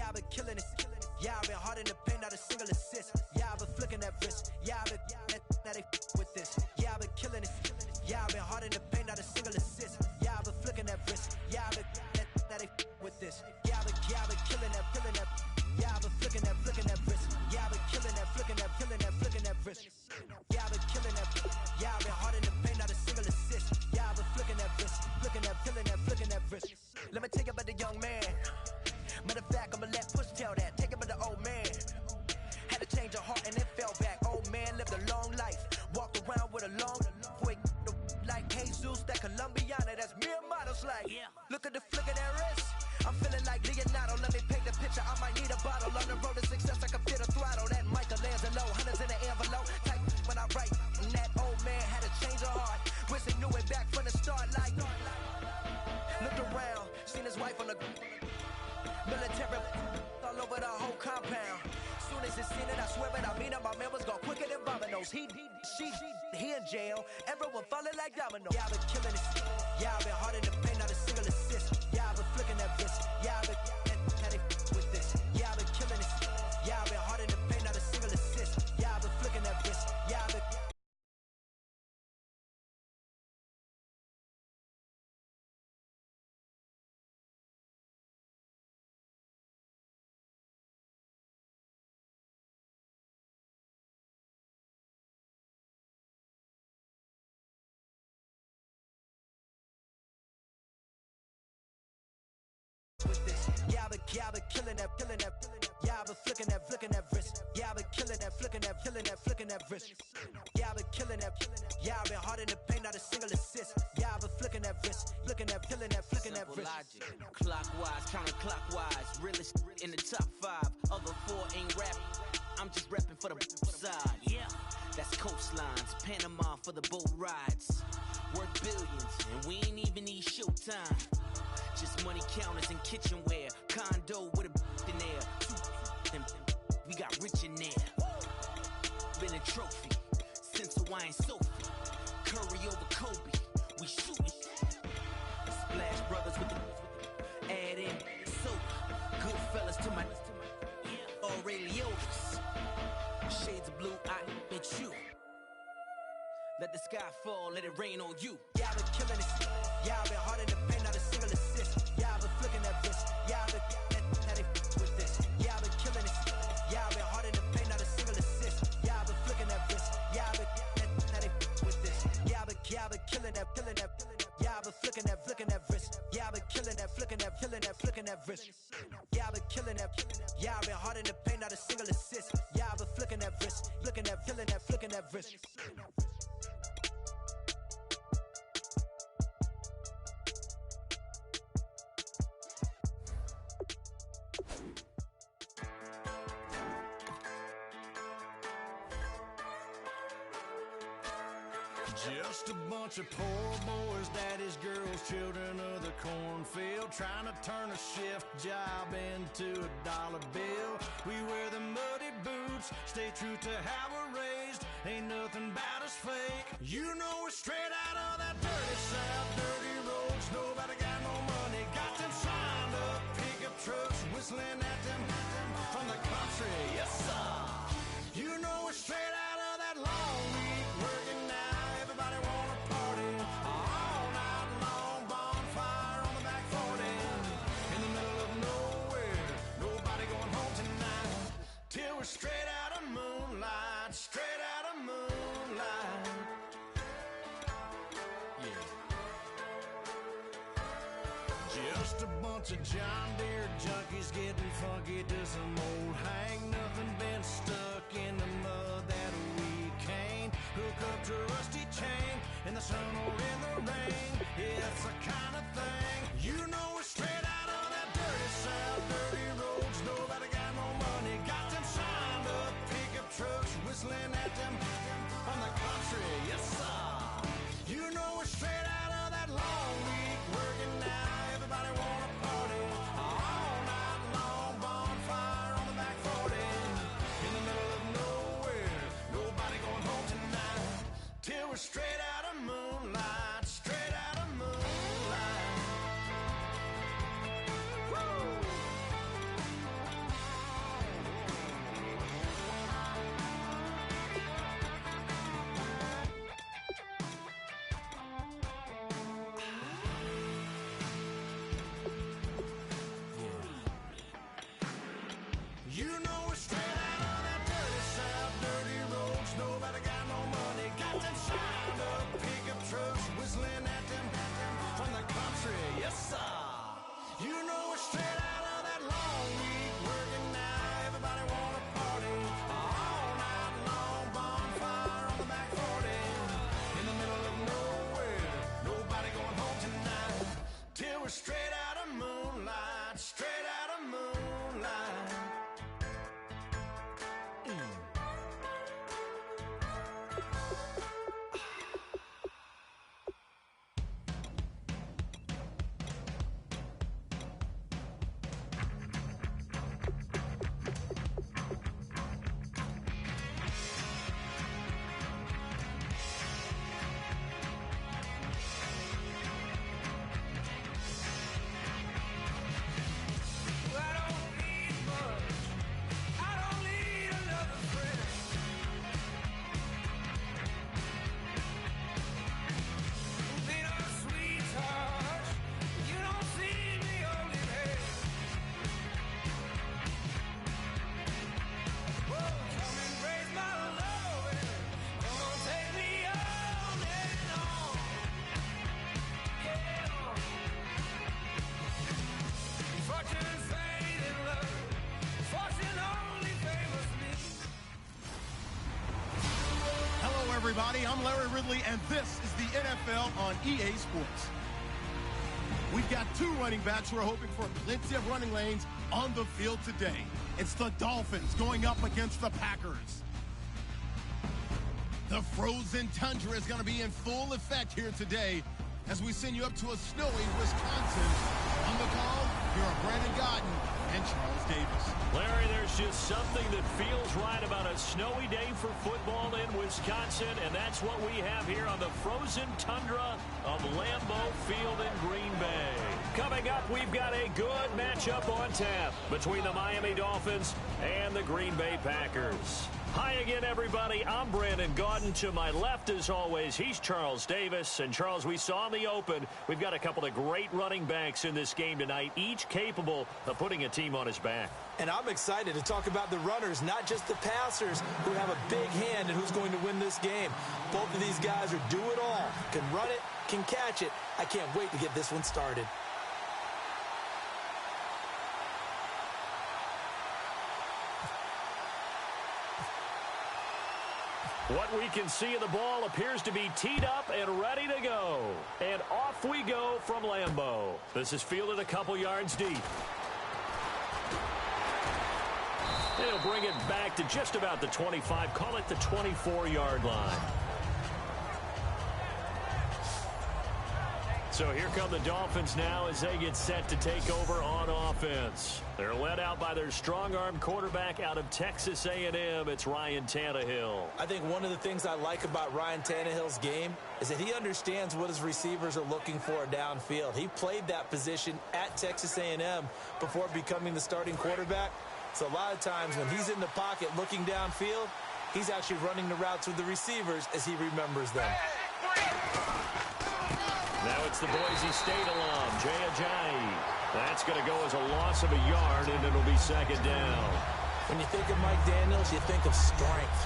Yeah, I've been killing it. Yeah, I've been hard in the paint, not a single assist. Yeah, I've been flicking that wrist. Yeah, I've been now they with this. Yeah, I've been killing it. Yeah, I've been hard in the paint, not a single assist. Yeah, I've been flicking that wrist. Yeah, I've been now they with this. Yeah, I've been killing that, killing that. Yeah, I've been flicking that wrist. Yeah, I've been killing that, flicking that wrist. Yeah, I've been killing that. Yeah, I've been hard in the paint, not a single assist. Yeah, I've been flicking that wrist, flicking that wrist. Let me tell you about the young man. Matter of fact, I'ma let Push tell that. Take it about the old man. Had to change her heart and it fell back. Old man lived a long life. Walked around with a long quick like Jesus, that Colombiana. That's mere models like. Yeah. Look at the flick of that wrist. I'm feeling like Leonardo. Let me paint the picture. I might need a bottle. On the road to success, I can feel the throttle. That Michelangelo, hundreds in the envelope. Type when I write. And that old man had to change her heart. Wish he knew it back from the start. Like looked around, seen his wife on the military all over the whole compound. Soon as he seen it, I swear it, I mean it. My man was gone quicker than Domino's. He in jail. Everyone falling like dominoes. Yeah, I've been killing it. Yeah, I've been hard in the paint, not a single assist. Yeah, I've been flicking that wrist. Yeah, I've been now they with this. Yeah, I've been killing it. Yeah, I've been hard in the paint, not a single assist. Yeah, I've been flicking that wrist. Yeah, I've been. Yeah, I've been killing that. Yeah, I've been flicking that wrist. Yeah, I've been killing that, flicking that wrist. Yeah, I've been killing that. Yeah, I've been hard in the paint, not a single assist. Yeah, I've been flicking that wrist, flicking that wrist. Logic, clockwise, counterclockwise, realest in the top 5. Other 4 ain't rapping. I'm just repping for the side. Yeah, that's coastlines, Panama for the boat rides. Worth billions, and we ain't even need showtime. Just money counters and kitchenware. Condo with a in there. We got rich in there. Been a trophy since Hawaiian Sophie. Curry over Kobe. We shootin'. Splash Brothers with the add in soda. Good fellas to my Aurelio's. Shades of blue, I met you. Let the sky fall, let it rain on you. Yeah, I've been killing it. Yeah, I've been hard in the paint, not a single assist. Yeah, I've been flicking that wrist. Yeah, I've been now they with this. Yeah, I've been killing it. Yeah, I've been hard in the paint, not a single assist. Yeah, I've been flicking that wrist. Yeah, I've been now they with this. Yeah, I've been killing that. Yeah, I've been flicking that wrist. Yeah, I've been killing that, flicking that wrist. Yeah, I've been killing that. Yeah, I've been hard in the paint, not a single assist. Yeah, I've been flicking that wrist, flicking that wrist. Just a bunch of poor boys, daddy's girls, children of the cornfield, trying to turn a shift job into a dollar bill. We wear the muddy boots, stay true to how we're raised. Ain't nothing about us fake. You know we're straight out of that dirty south, dirty roads. Nobody got no money, got them signed up pickup trucks, whistling at them from the country. Yes, sir. You know we're straight out of that long week working now. Everybody wanna party all night long, bonfire on the back 40 in the middle of nowhere. Nobody going home tonight till we're straight out of moonlight, straight out of moonlight. Yeah. Just a bunch of John Deere junkies getting funky to some old hang. Nothing been stuck in the mud that we can't hook up to a rusty chain in the sun or in the rain. Yeah, that's the kind of thing. You know we're straight out of that dirty south, dirty roads. Nobody got no money, got them signed up pickup trucks, whistling at them from the country. Yes, sir. You know we're straight out of that long week working now. Everybody wanna party all night long, bonfire on the back 40 in the middle of nowhere. Nobody going home tonight till we're straight out of moonlight, straight out of moonlight. everybody. I'm Larry Ridley, and this is the NFL on EA Sports. We've got two running backs who are hoping for plenty of running lanes on the field today. It's the Dolphins going up against the Packers. The frozen tundra is going to be in full effect here today as we send you up to a snowy Wisconsin. On the call, here are Brandon Godden and Charles Davis. Larry, there's just something that feels right about a snowy day for football in Wisconsin, and that's what we have here on the frozen tundra of Lambeau Field in Green Bay. Coming up, we've got a good matchup on tap between the Miami Dolphins and the Green Bay Packers. Hi again, everybody. I'm Brandon Gaudin. To my left, as always, he's Charles Davis. And, Charles, we saw in the open, we've got a couple of great running backs in this game tonight, each capable of putting a team on his back. And I'm excited to talk about the runners, not just the passers, who have a big hand in who's going to win this game. Both of these guys are do it all. Can run it, can catch it. I can't wait to get this one started. What we can see of the ball appears to be teed up and ready to go. And off we go from Lambeau. This is fielded a couple yards deep. They'll bring it back to just about the 25. Call it the 24-yard line. So here come the Dolphins now as they get set to take over on offense. They're led out by their strong-arm quarterback out of Texas A&M. It's Ryan Tannehill. I think one of the things I like about Ryan Tannehill's game is that he understands what his receivers are looking for downfield. He played that position at Texas A&M before becoming the starting quarterback. So a lot of times when he's in the pocket looking downfield, he's actually running the routes with the receivers as he remembers them. Now it's the Boise State alum, Jay Ajayi. That's going to go as a loss of a yard, and it'll be second down. When you think of Mike Daniels, you think of strength.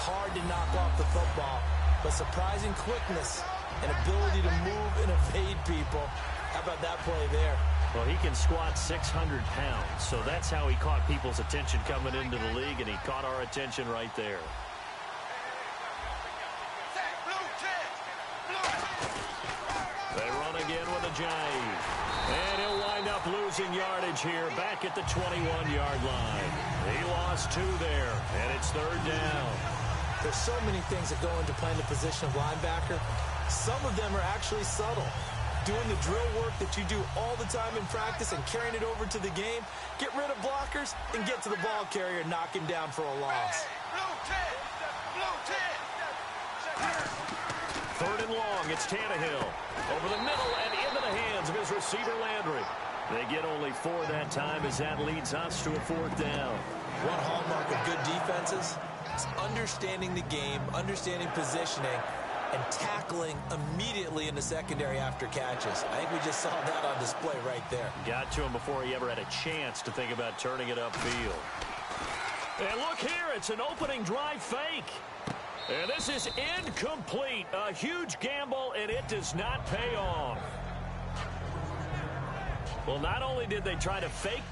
Hard to knock off the football, but surprising quickness and ability to move and evade people. How about that play there? Well, he can squat 600 pounds, so that's how he caught people's attention coming into the league, and he caught our attention right there. They run again with Ajayi. And he'll wind up losing yardage here back at the 21-yard line. He lost 2 there, and it's third down. There's so many things that go into playing the position of linebacker. Some of them are actually subtle. Doing the drill work that you do all the time in practice and carrying it over to the game. Get rid of blockers and get to the ball carrier and knock him down for a loss. Third and long, it's Tannehill. Over the middle and into the hands of his receiver, Landry. They get only 4 that time as that leads us to a fourth down. One hallmark of good defenses is understanding the game, understanding positioning, and tackling immediately in the secondary after catches. I think we just saw that on display right there. Got to him before he ever had a chance to think about turning it upfield. And look here, it's an opening drive fake. And this is incomplete. A huge gamble, and it does not pay off. Well, not only did they try to fake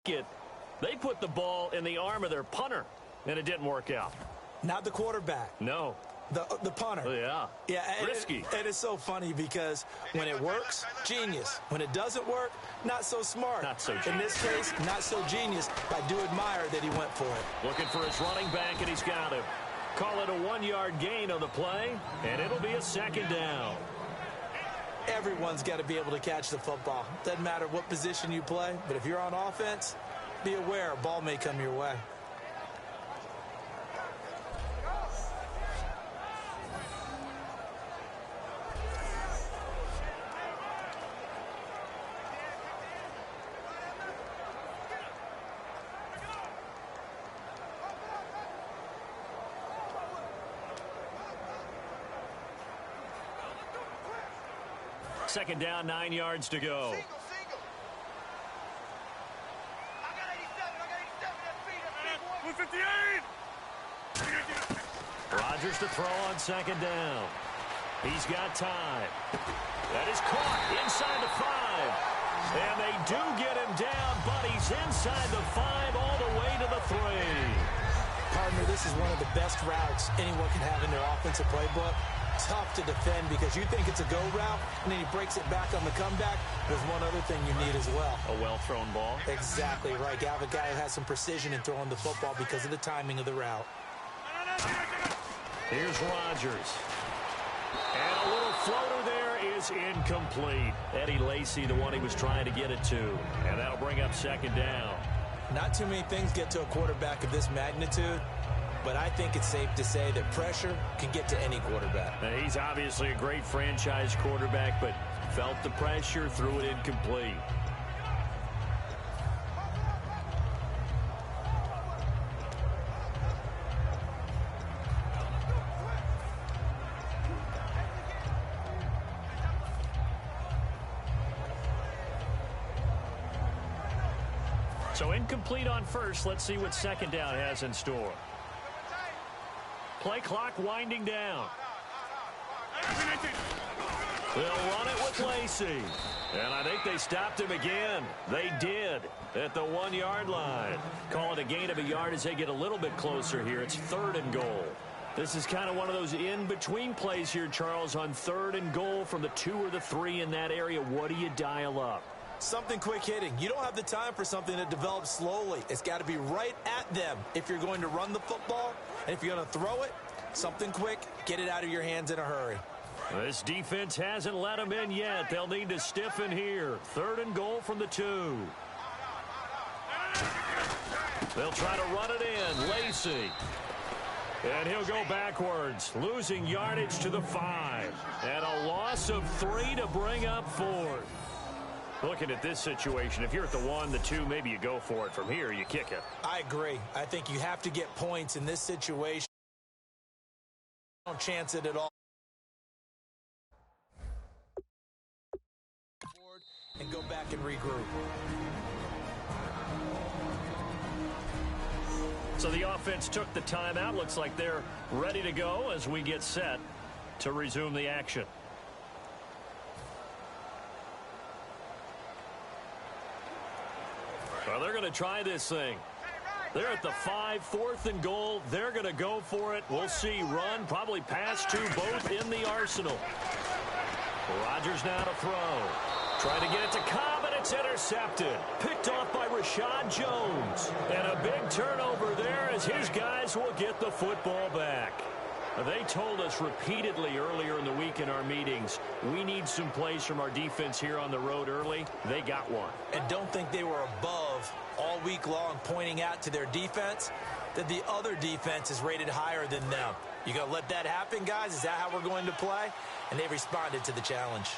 make it. They put the ball in the arm of their punter, and it didn't work out. Not the quarterback. No. The punter. Yeah. Risky. It is so funny because when it works, genius. When it doesn't work, not so smart. Not so genius. In this case, not so genius. I do admire that he went for it. Looking for his running back, and he's got him. Call it a 1-yard gain on the play, and it'll be a second down. Everyone's got to be able to catch the football. Doesn't matter what position you play, but if you're on offense, be aware a ball may come your way. Second down, 9 yards to go. Rodgers to throw on second down. He's got time. That is caught inside the 5. And they do get him down, but he's inside the 5 all the way to the 3. Partner, this is one of the best routes anyone can have in their offensive playbook. Tough to defend because you think it's a go route, and then he breaks it back on the comeback. There's one other thing you need as well. A well-thrown ball. Exactly right. You have a guy who has some precision in throwing the football because of the timing of the route. Here's Rodgers. And a little floater there is incomplete. Eddie Lacy, the one he was trying to get it to. And that'll bring up second down. Not too many things get to a quarterback of this magnitude, but I think it's safe to say that pressure can get to any quarterback. Now, he's obviously a great franchise quarterback, but felt the pressure, threw it incomplete. So incomplete on first. Let's see what second down has in store. Play clock winding down. They'll run it with Lacy. And I think they stopped him again. They did at the 1-yard line. Call it a gain of a yard as they get a little bit closer here. It's 3rd and goal. This is kind of one of those in-between plays here, Charles, on 3rd and goal from the 2 or the 3 in that area. What do you dial up? Something quick hitting. You don't have the time for something that develops slowly. It's got to be right at them if you're going to run the football. And if you're going to throw it, something quick, get it out of your hands in a hurry. This defense hasn't let them in yet. They'll need to stiffen here. 3rd and goal from the 2. They'll try to run it in. Lacy. And he'll go backwards, losing yardage to the 5. And a loss of 3 to bring up 4th. Looking at this situation, if you're at the 1, the 2, maybe you go for it. From here, you kick it. I agree. I think you have to get points in this situation. Don't chance it at all. And go back and regroup. So the offense took the timeout. Looks like they're ready to go as we get set to resume the action. Well, they're going to try this thing. They're at the 5, 4th and goal. They're going to go for it. We'll see. Run, probably pass to both in the arsenal. Rodgers now to throw. Trying to get it to Cobb, and it's intercepted. Picked off by Rashad Jones. And a big turnover there as his guys will get the football back. They told us repeatedly earlier in the week in our meetings, we need some plays from our defense here on the road early. They got one. And don't think they were above all week long, pointing out to their defense that the other defense is rated higher than them. You going to let that happen, guys? Is that how we're going to play? And they responded to the challenge.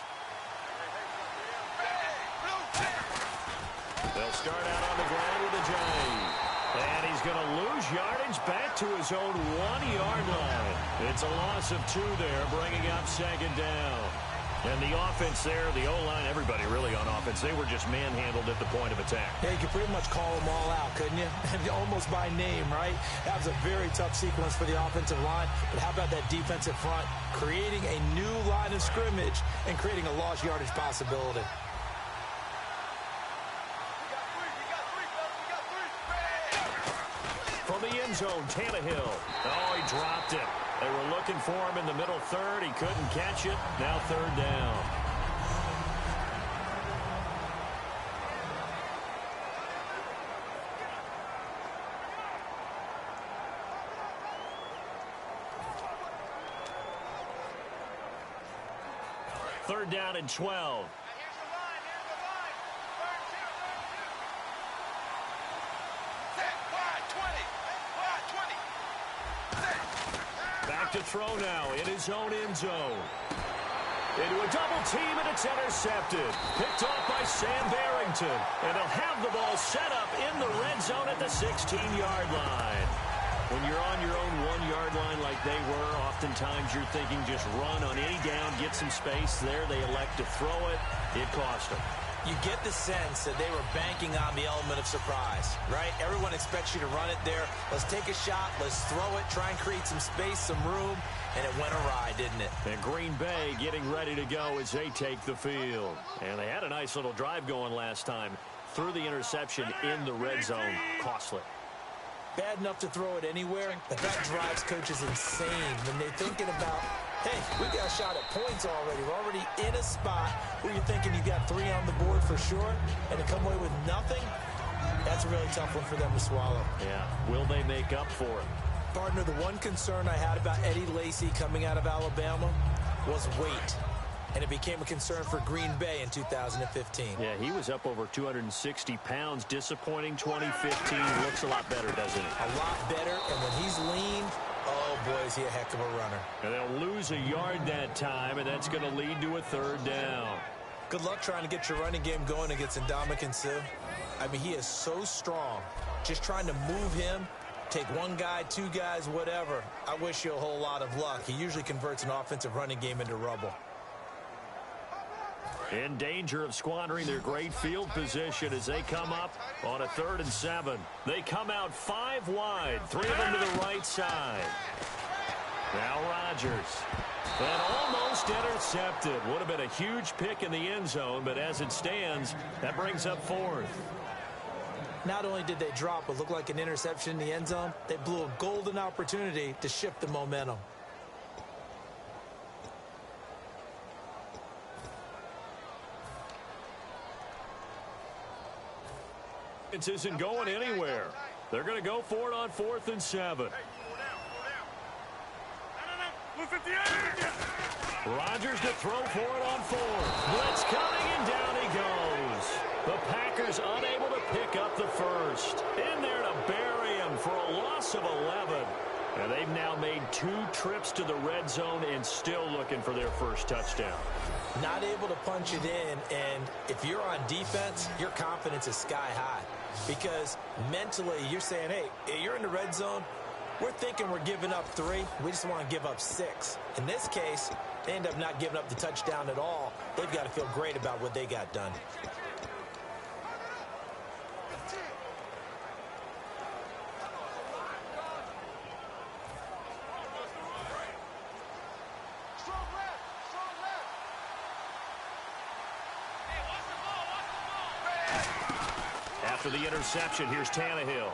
They'll start out on the ground with a J. And he's going to lose yardage back to his own 1-yard line. It's a loss of 2 there, bringing up second down. And the offense there, the O-line, everybody really on offense, they were just manhandled at the point of attack. Yeah, you could pretty much call them all out, couldn't you? Almost by name, right? That was a very tough sequence for the offensive line. But how about that defensive front creating a new line of scrimmage and creating a lost yardage possibility? zone. Tannehill. Oh, he dropped it. They were looking for him in the middle third. He couldn't catch it. Now third down. Third down and 12. Back to throw now in his own end zone. Into a double team, and it's intercepted. Picked off by Sam Barrington. And he'll have the ball set up in the red zone at the 16-yard line. When you're on your own 1-yard line like they were, oftentimes you're thinking just run on any down, get some space there. They elect to throw it. It cost them. You get the sense that they were banking on the element of surprise, right? Everyone expects you to run it there. Let's take a shot. Let's throw it. Try and create some space, some room. And it went awry, didn't it? And Green Bay getting ready to go as they take the field. And they had a nice little drive going last time. Threw the interception in the red zone. Costly. Bad enough to throw it anywhere, but that drives coaches insane when they're thinking about, hey, we got a shot at points already. We're already in a spot where you're thinking you got 3 on the board for sure, and to come away with nothing, that's a really tough one for them to swallow. Yeah, will they make up for it? Partner, the one concern I had about Eddie Lacy coming out of Alabama was weight. And it became a concern for Green Bay in 2015. Yeah, he was up over 260 pounds. Disappointing 2015. Looks a lot better, doesn't it? A lot better, and when he's lean, oh boy, is he a heck of a runner. And they'll lose a yard that time, and that's going to lead to a third down. Good luck trying to get your running game going against Ndamukong Suh. I mean, he is so strong. Just trying to move him, take one guy, 2 guys, whatever. I wish you a whole lot of luck. He usually converts an offensive running game into rubble. In danger of squandering their great field position as they come up on a 3rd and 7. They come out 5 wide, 3 of them to the right side. Now Rodgers. And almost intercepted. Would have been a huge pick in the end zone, but as it stands, that brings up 4th. Not only did they drop what looked like an interception in the end zone, they blew a golden opportunity to shift the momentum. It isn't going anywhere. They're going to go for it on 4th and 7. Rodgers to throw for it on 4th. Blitz coming, and down he goes. The Packers unable to pick up the first. In there to bury him for a loss of 11. And they've now made 2 trips to the red zone and still looking for their first touchdown. Not able to punch it in, and if you're on defense, your confidence is sky high. Because mentally, you're saying, hey, you're in the red zone. We're thinking we're giving up 3. We just want to give up 6. In this case, they end up not giving up the touchdown at all. They've got to feel great about what they got done. After the interception, here's Tannehill.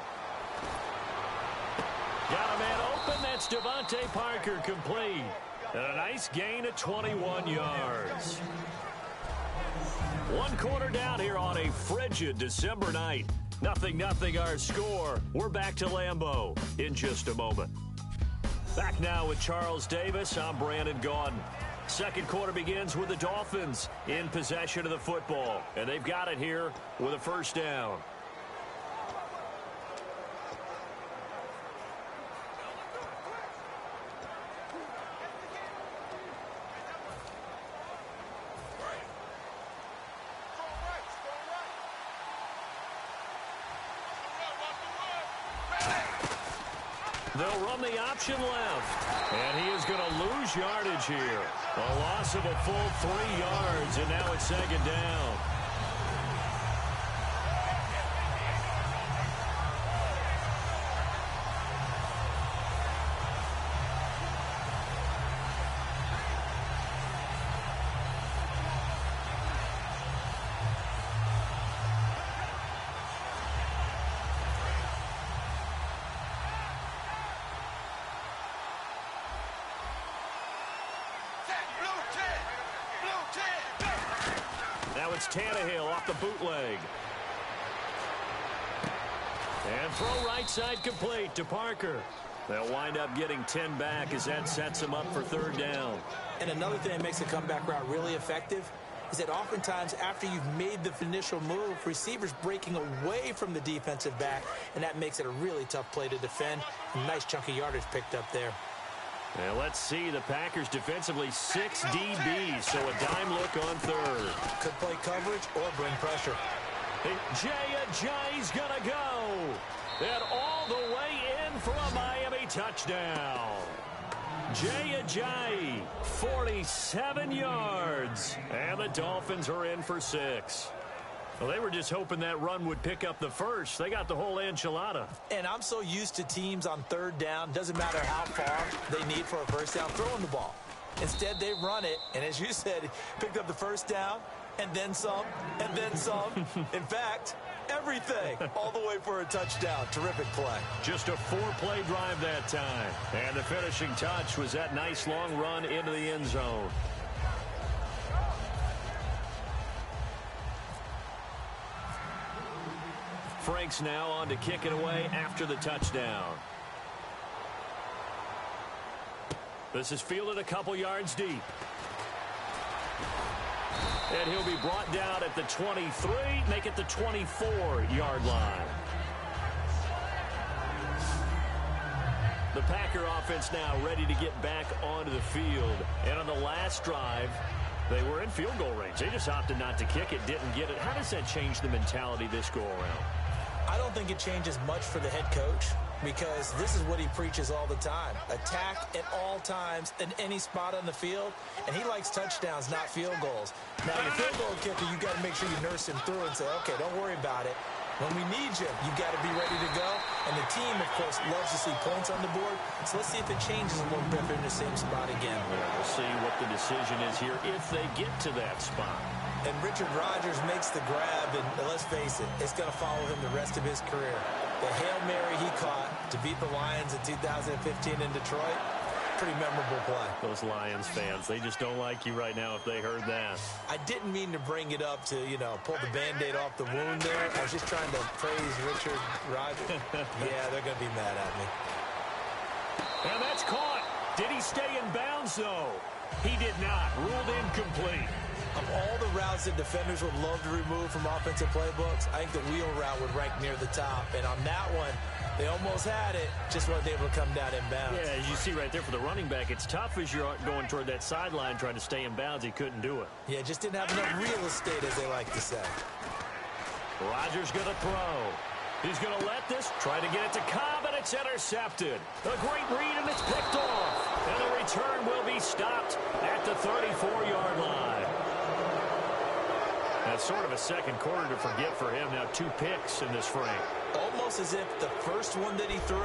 Got a man open. That's Devontae Parker complete. And a nice gain of 21 yards. 1 quarter down here on a frigid December night. 0-0 our score. We're back to Lambeau in just a moment. Back now with Charles Davis. I'm Brandon Gaudin. Second quarter begins with the Dolphins in possession of the football. And they've got it here with a first down. They'll run the option left. And he is going to lose yardage here. A loss of a full 3 yards, and now it's 2nd down. Now it's Tannehill off the bootleg. And throw right side complete to Parker. They'll wind up getting 10 back as that sets them up for third down. And another thing that makes the comeback route really effective is that oftentimes after you've made the initial move, receivers breaking away from the defensive back, and that makes it a really tough play to defend. A nice chunk of yardage picked up there. And let's see, the Packers defensively 6 DBs, so a dime look on third. Could play coverage or bring pressure. Jay's gonna go. And all the way in for a Miami touchdown. Jay, 47 yards. And the Dolphins are in for 6. Well, they were just hoping that run would pick up the first. They got the whole enchilada. And I'm so used to teams on third down, doesn't matter how far they need for a first down, throwing the ball. Instead, they run it, and as you said, picked up the first down, and then some, and then some. In fact, everything, all the way for a touchdown. Terrific play. Just a 4-play drive that time. And the finishing touch was that nice long run into the end zone. Franks now on to kick it away after the touchdown. This is fielded a couple yards deep. And he'll be brought down at the 23, make it the 24-yard line. The Packer offense now ready to get back onto the field. And on the last drive, they were in field goal range. They just opted not to kick it, didn't get it. How does that change the mentality this go-around? I don't think it changes much for the head coach because this is what he preaches all the time. Attack at all times in any spot on the field, and he likes touchdowns, not field goals. Now, your field goal kicker, you got to make sure you nurse him through and say, okay, don't worry about it. When we need you, you got to be ready to go. And the team, of course, loves to see points on the board. So let's see if it changes a little bit if they're in the same spot again. Yeah, we'll see what the decision is here if they get to that spot. And Richard Rodgers makes the grab, and let's face it, it's going to follow him the rest of his career. The Hail Mary he caught to beat the Lions in 2015 in Detroit, pretty memorable play. Those Lions fans, they just don't like you right now if they heard that. I didn't mean to bring it up to, pull the Band-Aid off the wound there. I was just trying to praise Richard Rodgers. Yeah, they're going to be mad at me. And that's caught. Did he stay in bounds, though? He did not. Ruled incomplete. Of all the routes that defenders would love to remove from offensive playbooks, I think the wheel route would rank near the top. And on that one, they almost had it, just weren't able to come down in bounds. Yeah, as you see right there for the running back, it's tough as you're going toward that sideline trying to stay in bounds. He couldn't do it. Yeah, just didn't have enough real estate, as they like to say. Rodgers going to throw. He's going to let this, try to get it to Cobb, and it's intercepted. A great read, and it's picked off. And the return will be stopped at the 34-yard line. That's sort of a second quarter to forget for him. Now 2 picks in this frame. Almost as if the first one that he threw,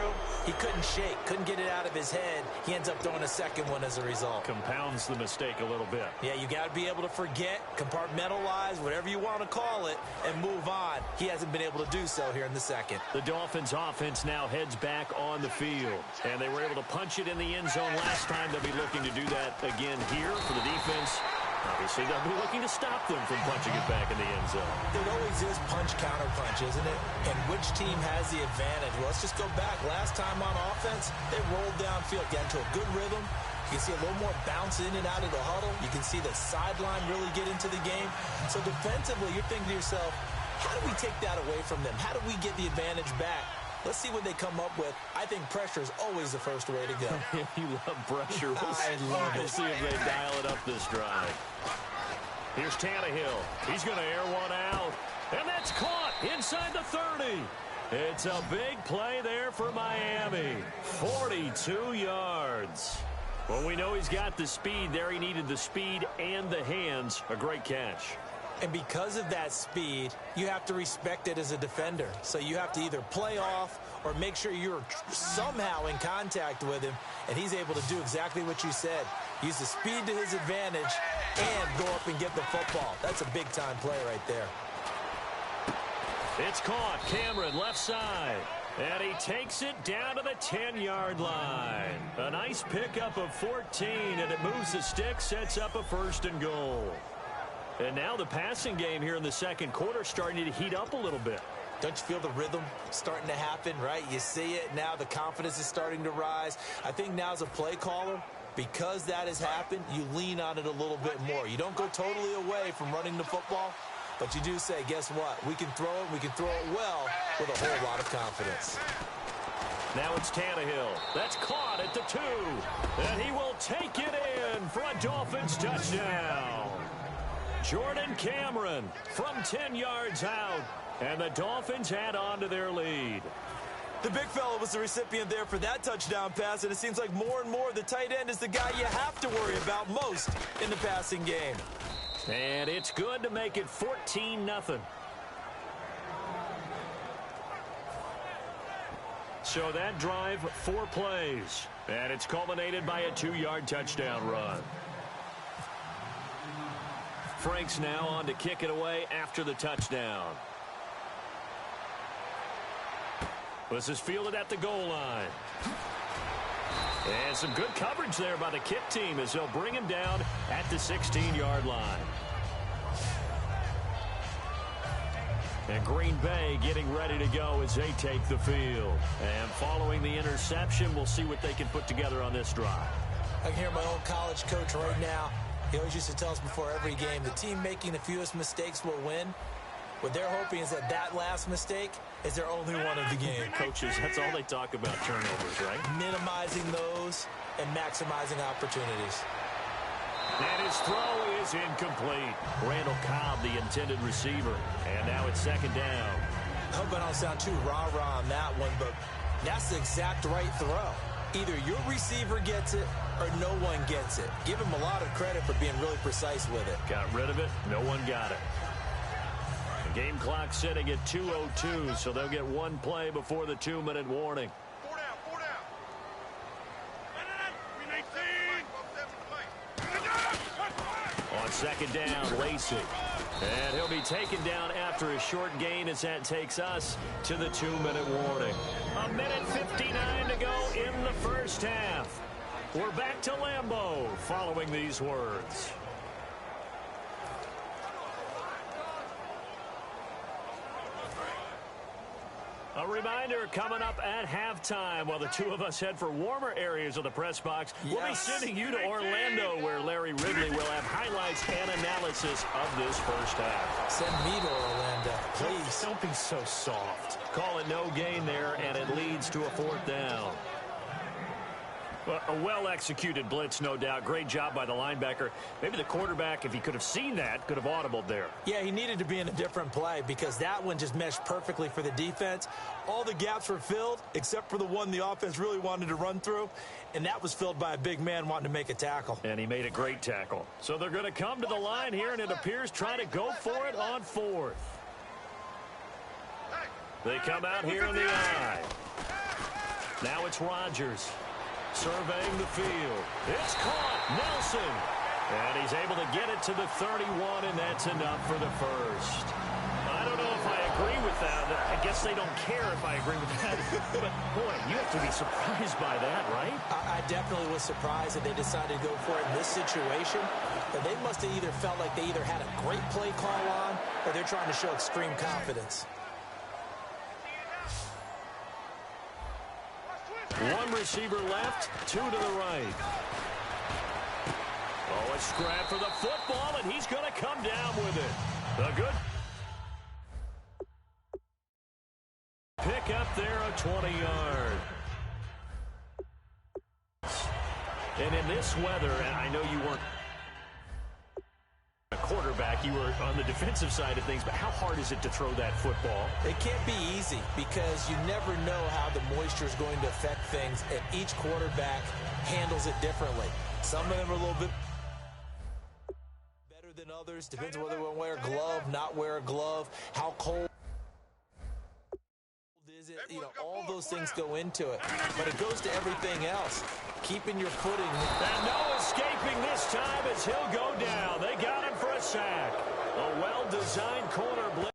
he couldn't shake, couldn't get it out of his head. He ends up throwing a second one as a result. Compounds the mistake a little bit. Yeah, you got to be able to forget, compartmentalize, whatever you want to call it, and move on. He hasn't been able to do so here in the second. The Dolphins offense now heads back on the field. And they were able to punch it in the end zone last time. They'll be looking to do that again here for the defense. Obviously, they'll be looking to stop them from punching it back in the end zone. It always is punch-counter-punch, isn't it? And which team has the advantage? Well, let's just go back. Last time on offense, they rolled downfield, got into a good rhythm. You can see a little more bounce in and out of the huddle. You can see the sideline really get into the game. So defensively, you're thinking to yourself, how do we take that away from them? How do we get the advantage back? Let's see what they come up with. I think pressure is always the first way to go. You love pressure. I love it. We'll see if they dial it up this drive. Here's Tannehill. He's going to air one out. And that's caught inside the 30. It's a big play there for Miami. 42 yards. Well, we know he's got the speed there. He needed the speed and the hands. A great catch. And because of that speed, you have to respect it as a defender. So you have to either play off or make sure you're somehow in contact with him, and he's able to do exactly what you said. Use the speed to his advantage and go up and get the football. That's a big-time play right there. It's caught. Cameron, left side. And he takes it down to the 10-yard line. A nice pickup of 14, and it moves the stick, sets up a 1st and goal. And now the passing game here in the second quarter starting to heat up a little bit. Don't you feel the rhythm starting to happen, right? You see it now. The confidence is starting to rise. I think now as a play caller, because that has happened, you lean on it a little bit more. You don't go totally away from running the football, but you do say, guess what? We can throw it. We can throw it well with a whole lot of confidence. Now it's Tannehill. That's caught at the 2. And he will take it in for a Dolphins touchdown. Jordan Cameron from 10 yards out. And the Dolphins add on to their lead. The big fella was the recipient there for that touchdown pass, and it seems like more and more the tight end is the guy you have to worry about most in the passing game. And it's good to make it 14-0. So that drive, 4 plays. And it's culminated by a 2-yard touchdown run. Frank's now on to kick it away after the touchdown. This is fielded at the goal line. And some good coverage there by the kick team as they'll bring him down at the 16-yard line. And Green Bay getting ready to go as they take the field. And following the interception, we'll see what they can put together on this drive. I can hear my old college coach right now. He always used to tell us before every game, the team making the fewest mistakes will win. What they're hoping is that last mistake is their only one of the game. Coaches, that's all they talk about, turnovers, right? Minimizing those and maximizing opportunities. And his throw is incomplete. Randall Cobb, the intended receiver. And now it's 2nd down. I hope I don't sound too rah-rah on that one, but that's the exact right throw. Either your receiver gets it or no one gets it. Give him a lot of credit for being really precise with it. Got rid of it. No one got it. The game clock sitting at 2:02, so they'll get 1 play before the 2-minute warning. 4 down. On 2nd down, Lacey. And he'll be taken down after a short gain as that takes us to the 2-minute warning. 1:59 to go in the first half. We're back to Lambeau following these words. A reminder coming up at halftime while the two of us head for warmer areas of the press box. Yes. We'll be sending you to Orlando where Larry Ridley will have highlights and analysis of this first half. Send me to Orlando, please. Don't be so soft. Call it no gain there, and it leads to a 4th down. A well-executed blitz, no doubt. Great job by the linebacker. Maybe the quarterback, if he could have seen that, could have audibled there. Yeah, he needed to be in a different play because that one just meshed perfectly for the defense. All the gaps were filled except for the one the offense really wanted to run through, and that was filled by a big man wanting to make a tackle. And he made a great tackle. So they're going to come to the line here, and it appears trying to go for it on 4th. They come out here in the eye. Now it's Rodgers. Surveying the field. It's caught. Nelson. And he's able to get it to the 31, and that's enough for the first. I don't know if I agree with that. I guess they don't care if I agree with that. But, boy, you have to be surprised by that, right? I definitely was surprised that they decided to go for it in this situation. But they must have either felt like they either had a great play call on or they're trying to show extreme confidence. One receiver left, 2 to the right. Oh, a scrap for the football, and he's going to come down with it. A good pick up there, a 20-yard. And in this weather, and I know you weren't a quarterback, you were on the defensive side of things, but how hard is it to throw that football? It can't be easy because you never know how the moisture is going to affect things, and each quarterback handles it differently. Some of them are a little bit better than others. Depends on whether they want to wear a glove, not wear a glove, how cold is it. You know, all those things go into it, but it goes to everything else. Keeping your footing. And no escaping this time as he'll go down. They got him for a sack. A well-designed corner blitz.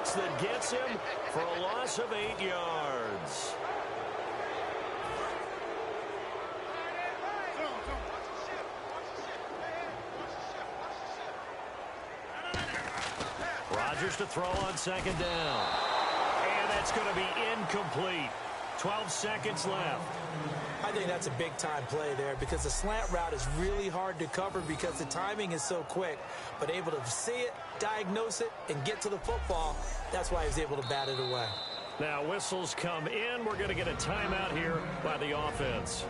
blitz that gets him for a loss of 8 yards. Rodgers to throw on second down. And that's going to be incomplete. 12 seconds left. I think that's a big-time play there because the slant route is really hard to cover because the timing is so quick. But able to see it, diagnose it, and get to the football, that's why he was able to bat it away. Now whistles come in. We're going to get a timeout here by the offense.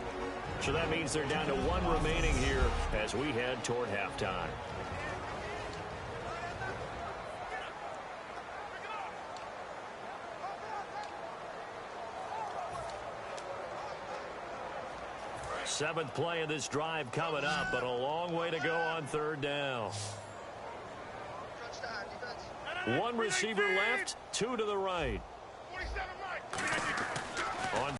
So that means they're down to 1 remaining here as we head toward halftime. Seventh play of this drive coming up, but a long way to go on third down. 1 receiver left, 2 to the right. On